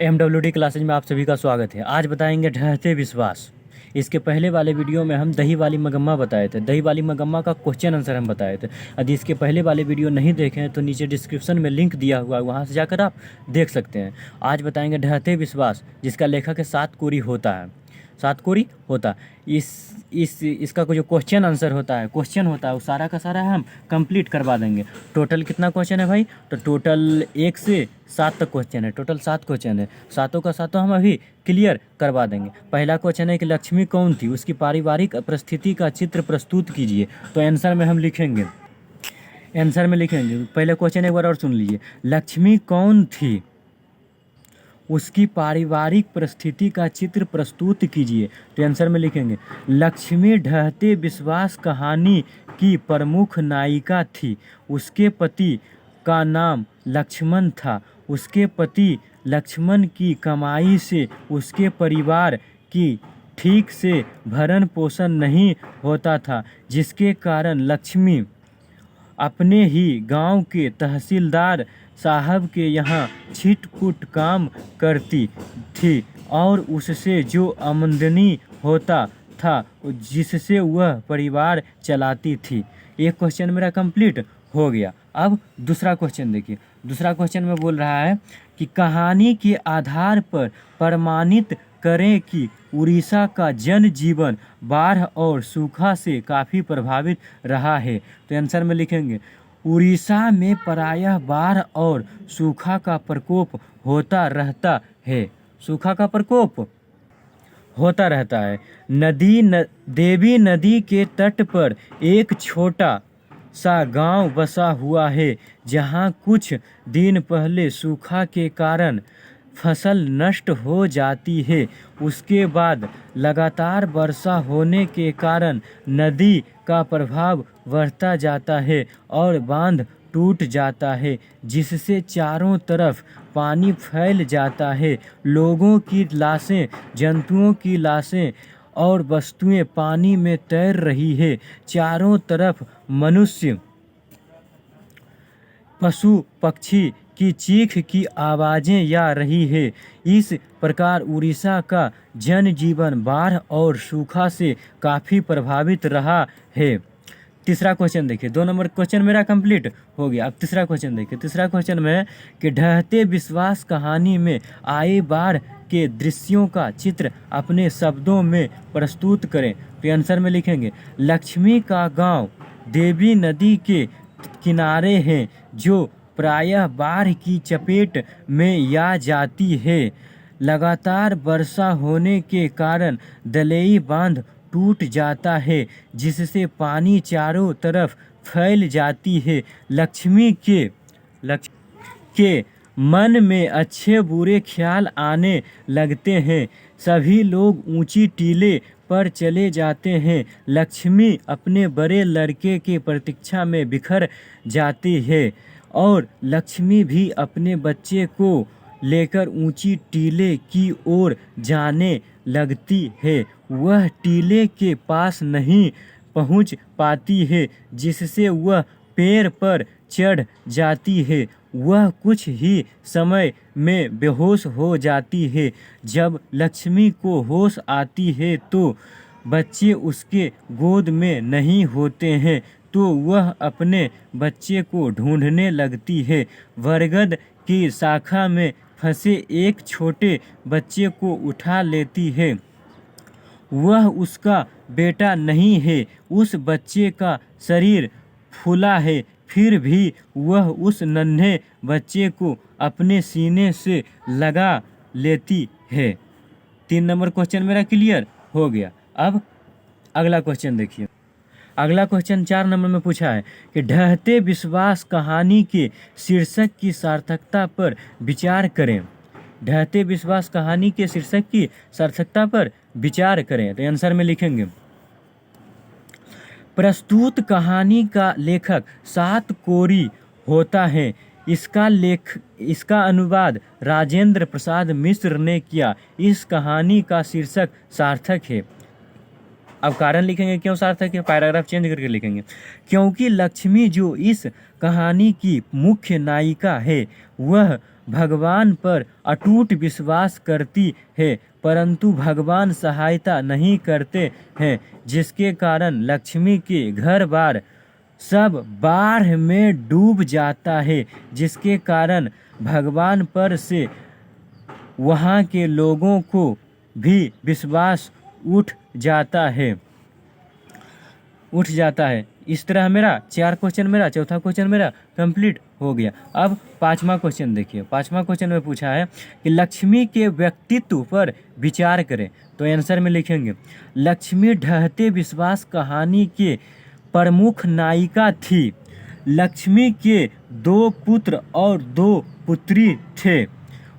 MWD classes में आप सभी का स्वागत है। आज बताएंगे ढहते विश्वास। इसके पहले वाले वीडियो में हम दही वाली मगम्मा बताए थे। दही वाली मगम्मा का क्वेश्चन आंसर हम बताए थे। यदि इसके पहले वाले वीडियो नहीं देखे हैं तो नीचे डिस्क्रिप्शन में लिंक दिया हुआ है, वहाँ से जाकर आप देख सकते हैं। आज बताएंगे ढहते विश्वास, जिसका लेखक है सात कोरी होता है। सात कोरी होता इसका जो क्वेश्चन आंसर होता है, क्वेश्चन होता है, वो सारा का सारा हम कंप्लीट करवा देंगे। टोटल कितना क्वेश्चन है भाई? तो टोटल 1 से 7 तक क्वेश्चन है। टोटल 7 क्वेश्चन है। सातों का सातों हम अभी क्लियर करवा देंगे। पहला क्वेश्चन है कि लक्ष्मी कौन थी, उसकी पारिवारिक परिस्थिति का चित्र प्रस्तुत कीजिए। तो आंसर में हम लिखेंगे, आंसर में लिखेंगे पहले क्वेश्चन एक बार और सुन लीजिए। लक्ष्मी कौन थी, उसकी पारिवारिक परिस्थिति का चित्र प्रस्तुत कीजिए। तो आंसर में लिखेंगे लक्ष्मी ढहते विश्वास कहानी की प्रमुख नायिका थी। उसके पति का नाम लक्ष्मण था। उसके पति लक्ष्मण की कमाई से उसके परिवार की ठीक से भरण पोषण नहीं होता था, जिसके कारण लक्ष्मी अपने ही गांव के तहसीलदार साहब के यहाँ छिटपुट काम करती थी और उससे जो आमदनी होता था जिससे वह परिवार चलाती थी। एक क्वेश्चन मेरा कंप्लीट हो गया। अब दूसरा क्वेश्चन देखिए। दूसरा क्वेश्चन में बोल रहा है कि कहानी के आधार पर प्रमाणित करें कि उड़ीसा का जनजीवन बाढ़ और सूखा से काफ़ी प्रभावित रहा है। तो आंसर में लिखेंगे उड़ीसा में प्रायः बाढ़ और सूखा का प्रकोप होता रहता है। सूखा का प्रकोप होता रहता है। देवी नदी के तट पर एक छोटा सा गांव बसा हुआ है, जहां कुछ दिन पहले सूखा के कारण फसल नष्ट हो जाती है। उसके बाद लगातार वर्षा होने के कारण नदी का प्रभाव बढ़ता जाता है और बांध टूट जाता है, जिससे चारों तरफ पानी फैल जाता है। लोगों की लाशें, जंतुओं की लाशें और वस्तुएं पानी में तैर रही है। चारों तरफ मनुष्य, पशु पक्षी की चीख की आवाज़ें आ रही है। इस प्रकार उड़ीसा का जनजीवन बाढ़ और सूखा से काफ़ी प्रभावित रहा है। तीसरा क्वेश्चन देखिए। 2 नंबर क्वेश्चन मेरा कंप्लीट हो गया। अब तीसरा क्वेश्चन देखिए। तीसरा क्वेश्चन में है कि ढहते विश्वास कहानी में आए बाढ़ के दृश्यों का चित्र अपने शब्दों में प्रस्तुत करें। तो आंसर में लिखेंगे लक्ष्मी का गांव देवी नदी के किनारे हैं, जो प्रायः बाढ़ की चपेट में आ जाती है। लगातार वर्षा होने के कारण दलई बांध टूट जाता है, जिससे पानी चारों तरफ फैल जाती है। लक्ष्मी के मन में अच्छे बुरे ख्याल आने लगते हैं। सभी लोग ऊंची टीले पर चले जाते हैं। लक्ष्मी अपने बड़े लड़के के प्रतीक्षा में बिखर जाती है और लक्ष्मी भी अपने बच्चे को लेकर ऊंची टीले की ओर जाने लगती है। वह टीले के पास नहीं पहुंच पाती है, जिससे वह पेड़ पर चढ़ जाती है। वह कुछ ही समय में बेहोश हो जाती है। जब लक्ष्मी को होश आती है तो बच्चे उसके गोद में नहीं होते हैं, तो वह अपने बच्चे को ढूंढने लगती है। बरगद की शाखा में फंसे एक छोटे बच्चे को उठा लेती है। वह उसका बेटा नहीं है। उस बच्चे का शरीर फूला है, फिर भी वह उस नन्हे बच्चे को अपने सीने से लगा लेती है। 3 नंबर क्वेश्चन मेरा क्लियर हो गया। अब अगला क्वेश्चन देखिए। अगला क्वेश्चन 4 नंबर में पूछा है कि ढहते विश्वास कहानी के शीर्षक की सार्थकता पर विचार करें। ढहते विश्वास कहानी के शीर्षक की सार्थकता पर विचार करें। तो आंसर में लिखेंगे प्रस्तुत कहानी का लेखक सात कोरी होता है। इसका अनुवाद राजेंद्र प्रसाद मिश्र ने किया। इस कहानी का शीर्षक सार्थक है। अब कारण लिखेंगे क्यों सार्थक है, पैराग्राफ चेंज करके लिखेंगे। क्योंकि लक्ष्मी जो इस कहानी की मुख्य नायिका है, वह भगवान पर अटूट विश्वास करती है, परंतु भगवान सहायता नहीं करते हैं, जिसके कारण लक्ष्मी के घर बार सब बाढ़ में डूब जाता है, जिसके कारण भगवान पर से वहाँ के लोगों को भी विश्वास उठ जाता है। इस तरह मेरा 4 क्वेश्चन, मेरा चौथा क्वेश्चन मेरा कंप्लीट हो गया। अब 5वां क्वेश्चन देखिए। 5वां क्वेश्चन में पूछा है कि लक्ष्मी के व्यक्तित्व पर विचार करें। तो आंसर में लिखेंगे, लक्ष्मी ढहते विश्वास कहानी के प्रमुख नायिका थी। लक्ष्मी के 2 पुत्र और 2 पुत्री थे।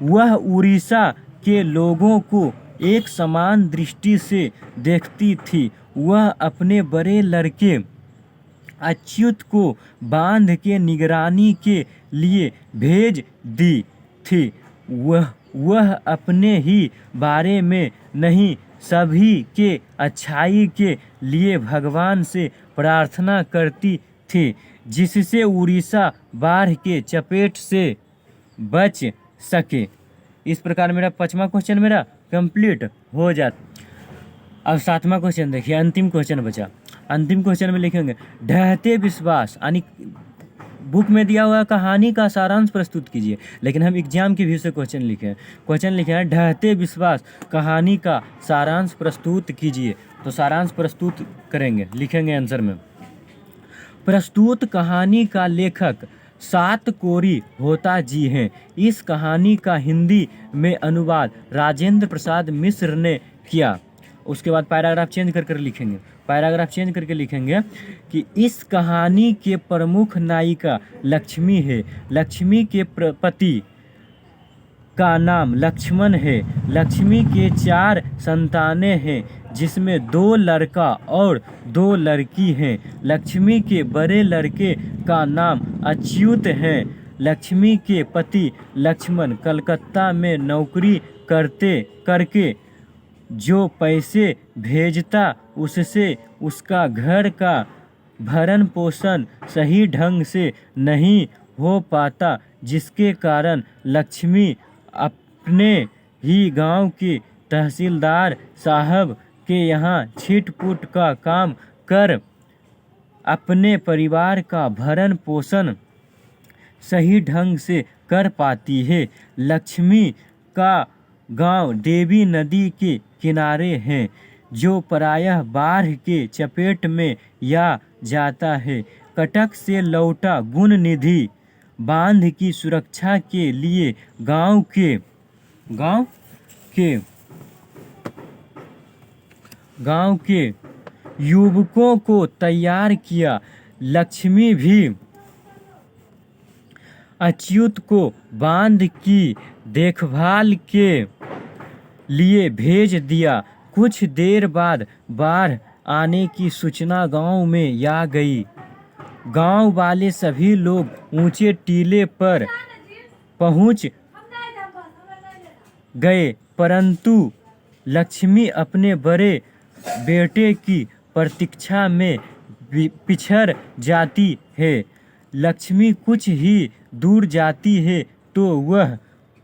वह उड़ीसा के लोगों को एक समान दृष्टि से देखती थी। वह अपने बड़े लड़के अच्युत को बांध के निगरानी के लिए भेज दी थी। वह अपने ही बारे में नहीं, सभी के अच्छाई के लिए भगवान से प्रार्थना करती थी, जिससे उड़ीसा बाढ़ के चपेट से बच सके। इस प्रकार मेरा 5वां क्वेश्चन मेरा कंप्लीट हो जाता। अब 7वां क्वेश्चन देखिए, अंतिम क्वेश्चन बचा। अंतिम क्वेश्चन में लिखेंगे, ढहते विश्वास, यानी बुक में दिया हुआ कहानी का सारांश प्रस्तुत कीजिए, लेकिन हम एग्जाम के व्यू से क्वेश्चन लिखे हैं ढहते विश्वास कहानी का सारांश प्रस्तुत कीजिए। तो सारांश प्रस्तुत करेंगे, लिखेंगे आंसर में, प्रस्तुत कहानी का लेखक सातकोरी होता जी हैं। इस कहानी का हिंदी में अनुवाद राजेंद्र प्रसाद मिश्र ने किया। उसके बाद पैराग्राफ चेंज कर लिखेंगे, पैराग्राफ चेंज करके लिखेंगे कि इस कहानी के प्रमुख नायिका लक्ष्मी है। लक्ष्मी के पति का नाम लक्ष्मण है। लक्ष्मी के 4 संतानें हैं, जिसमें 2 लड़का और 2 लड़की हैं। लक्ष्मी के बड़े लड़के का नाम अच्युत है। लक्ष्मी के पति लक्ष्मण कलकत्ता में नौकरी करके जो पैसे भेजता, उससे उसका घर का भरण पोषण सही ढंग से नहीं हो पाता, जिसके कारण लक्ष्मी अपने ही गांव के तहसीलदार साहब के यहाँ छिट-पुट का काम कर अपने परिवार का भरण पोषण सही ढंग से कर पाती है। लक्ष्मी का गांव देवी नदी के किनारे है, जो प्रायः बाढ़ के चपेट में आ जाता है। कटक से लौटा गुणनिधि बांध की सुरक्षा के लिए गांव के युवकों को तैयार किया। लक्ष्मी भी अच्युत को बांध की देखभाल के लिए भेज दिया। कुछ देर बाद बाढ़ आने की सूचना गांव में आ गई। गांव वाले सभी लोग ऊंचे टीले पर पहुंच गए, परंतु लक्ष्मी अपने बड़े बेटे की प्रतीक्षा में पिछड़ जाती है। लक्ष्मी कुछ ही दूर जाती है तो वह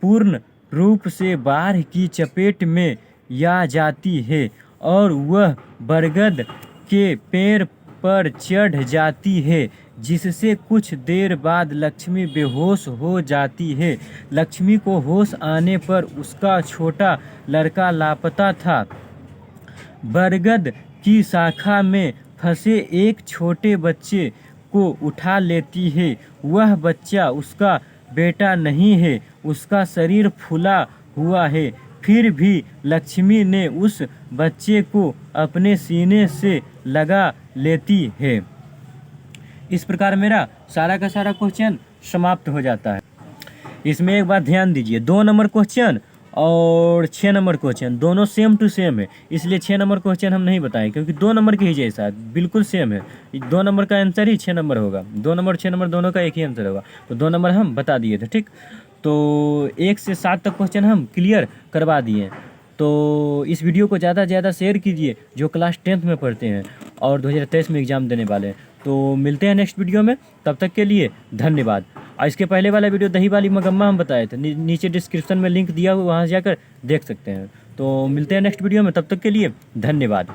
पूर्ण रूप से बाढ़ की चपेट में आ जाती है और वह बरगद के पेड़ पर चढ़ जाती है, जिससे कुछ देर बाद लक्ष्मी बेहोश हो जाती है। लक्ष्मी को होश आने पर उसका छोटा लड़का लापता था। बरगद की शाखा में फंसे एक छोटे बच्चे को उठा लेती है। वह बच्चा उसका बेटा नहीं है, उसका शरीर फूला हुआ है। फिर भी लक्ष्मी ने उस बच्चे को अपने सीने से लगा लेती है। इस प्रकार मेरा सारा का सारा क्वेश्चन समाप्त हो जाता है। इसमें एक बात ध्यान दीजिए, 2 नंबर क्वेश्चन और 6 नंबर क्वेश्चन दोनों सेम टू सेम है, इसलिए 6 नंबर क्वेश्चन हम नहीं बताएं, क्योंकि 2 नंबर के ही जैसा है, बिल्कुल सेम है। 2 नंबर का आंसर ही 6 नंबर होगा। 2 नंबर 6 नंबर दोनों का एक ही आंसर होगा, तो 2 नंबर हम बता दिए थे। ठीक, तो 1 से 7 तक क्वेश्चन हम क्लियर करवा दिए। तो इस वीडियो को ज़्यादा से ज़्यादा शेयर कीजिए जो क्लास 10th में पढ़ते हैं और 2023 में एग्ज़ाम देने वाले हैं। तो मिलते हैं नेक्स्ट वीडियो में, तब तक के लिए धन्यवाद। और इसके पहले वाला वीडियो दही वाली मगम्मा हम बताए थे, नीचे डिस्क्रिप्शन में लिंक दिया हुआ, वहाँ से जाकर देख सकते हैं। तो मिलते हैं नेक्स्ट वीडियो में, तब तक के लिए धन्यवाद।